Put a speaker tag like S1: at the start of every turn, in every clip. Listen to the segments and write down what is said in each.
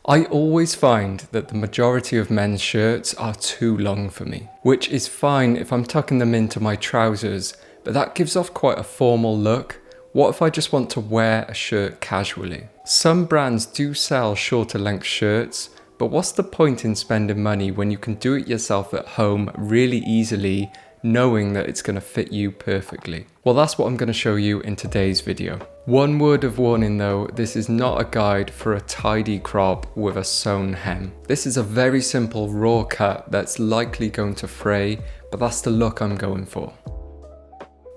S1: I always find that the majority of men's shirts are too long for me, which is fine if I'm tucking them into my trousers, but that gives off quite a formal look. What if I just want to wear a shirt casually? Some brands do sell shorter length shirts, but what's the point in spending money when you can do it yourself at home really easily, knowing that it's going to fit you perfectly? Well, that's what I'm going to show you in today's video. One word of warning though, this is not a guide for a tidy crop with a sewn hem. This is a very simple raw cut that's likely going to fray, but that's the look I'm going for.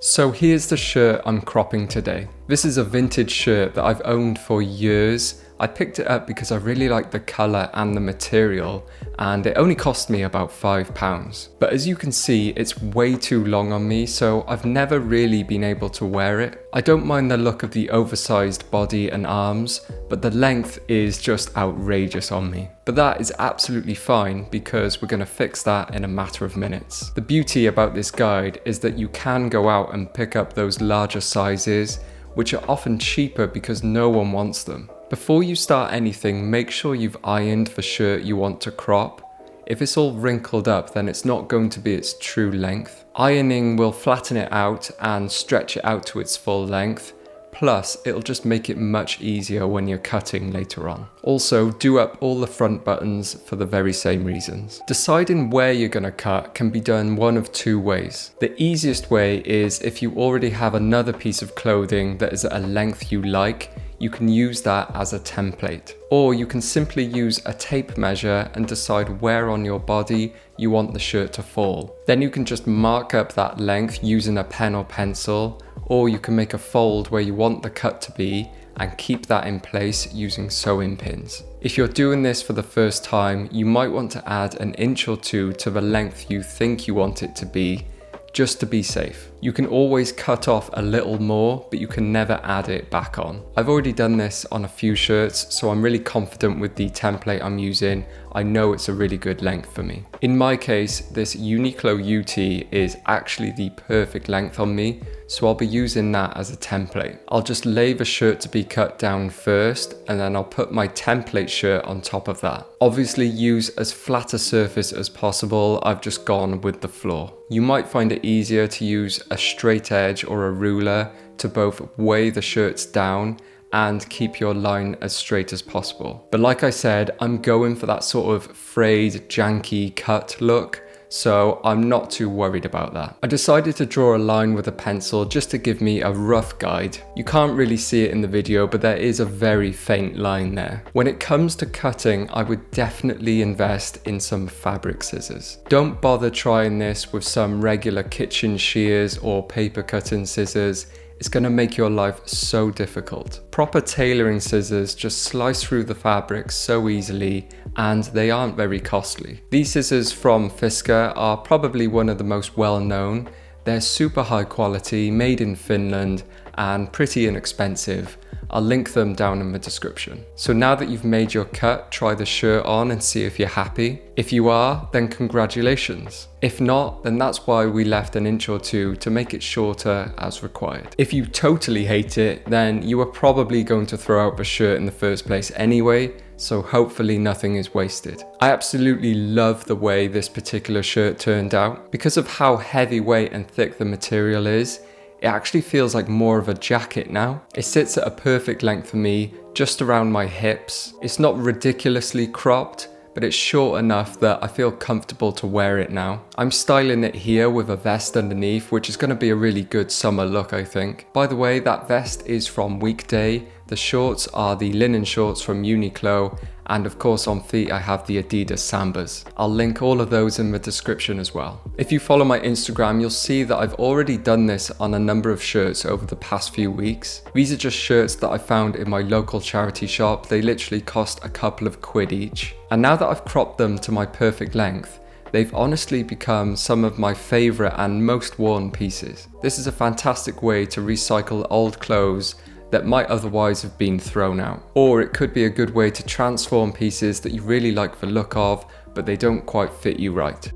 S1: So here's the shirt I'm cropping today. This is a vintage shirt that I've owned for years. I picked it up because I really like the colour and the material, and it only cost me about £5. But as you can see, it's way too long on me, so I've never really been able to wear it. I don't mind the look of the oversized body and arms, but the length is just outrageous on me. But that is absolutely fine because we're going to fix that in a matter of minutes. The beauty about this guide is that you can go out and pick up those larger sizes, which are often cheaper because no one wants them. Before you start anything, make sure you've ironed the shirt you want to crop. If it's all wrinkled up, then it's not going to be its true length. Ironing will flatten it out and stretch it out to its full length. Plus, it'll just make it much easier when you're cutting later on. Also, do up all the front buttons for the very same reasons. Deciding where you're going to cut can be done one of two ways. The easiest way is if you already have another piece of clothing that is at a length you like, you can use that as a template. Or you can simply use a tape measure and decide where on your body you want the shirt to fall. Then you can just mark up that length using a pen or pencil, or you can make a fold where you want the cut to be and keep that in place using sewing pins. If you're doing this for the first time, you might want to add an inch or two to the length you think you want it to be, just to be safe. You can always cut off a little more, but you can never add it back on. I've already done this on a few shirts, so I'm really confident with the template I'm using. I know it's a really good length for me. In my case, this Uniqlo UT is actually the perfect length on me, so I'll be using that as a template. I'll just lay the shirt to be cut down first, and then I'll put my template shirt on top of that. Obviously use as flat a surface as possible. I've just gone with the floor. You might find it easier to use a straight edge or a ruler to both weigh the shirts down and keep your line as straight as possible. But like I said, I'm going for that sort of frayed, janky cut look, so I'm not too worried about that. I decided to draw a line with a pencil just to give me a rough guide. You can't really see it in the video, but there is a very faint line there. When it comes to cutting, I would definitely invest in some fabric scissors. Don't bother trying this with some regular kitchen shears or paper cutting scissors. It's going to make your life so difficult. Proper tailoring scissors just slice through the fabric so easily, and they aren't very costly. These scissors from Fisker are probably one of the most well-known. They're super high quality, made in Finland, and pretty inexpensive. I'll link them down in the description. So now that you've made your cut, try the shirt on and see if you're happy. If you are, then congratulations. If not, then that's why we left an inch or two to make it shorter as required. If you totally hate it, then you are probably going to throw out the shirt in the first place anyway, so hopefully nothing is wasted. I absolutely love the way this particular shirt turned out. Because of how heavyweight and thick the material is, it actually feels like more of a jacket now. It sits at a perfect length for me, just around my hips. It's not ridiculously cropped, but it's short enough that I feel comfortable to wear it now. I'm styling it here with a vest underneath, which is going to be a really good summer look, I think. By the way, that vest is from Weekday. The shorts are the linen shorts from Uniqlo, and of course on feet I have the Adidas Sambas. I'll link all of those in the description as well. If you follow my Instagram, you'll see that I've already done this on a number of shirts over the past few weeks. These are just shirts that I found in my local charity shop. They literally cost a couple of quid each. And now that I've cropped them to my perfect length, they've honestly become some of my favourite and most worn pieces. This is a fantastic way to recycle old clothes that might otherwise have been thrown out. Or it could be a good way to transform pieces that you really like the look of, but they don't quite fit you right.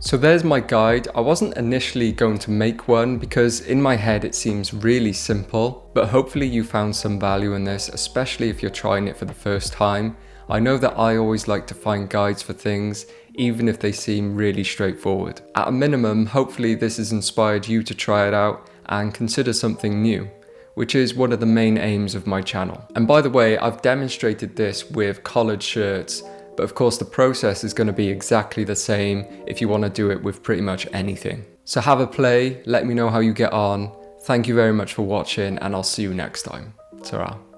S1: So there's my guide. I wasn't initially going to make one because in my head it seems really simple, but hopefully you found some value in this, especially if you're trying it for the first time. I know that I always like to find guides for things, even if they seem really straightforward. At a minimum, hopefully this has inspired you to try it out and consider something new, which is one of the main aims of my channel. And by the way, I've demonstrated this with collared shirts, but of course the process is going to be exactly the same if you want to do it with pretty much anything. So have a play, let me know how you get on. Thank you very much for watching, and I'll see you next time. Ta-ra.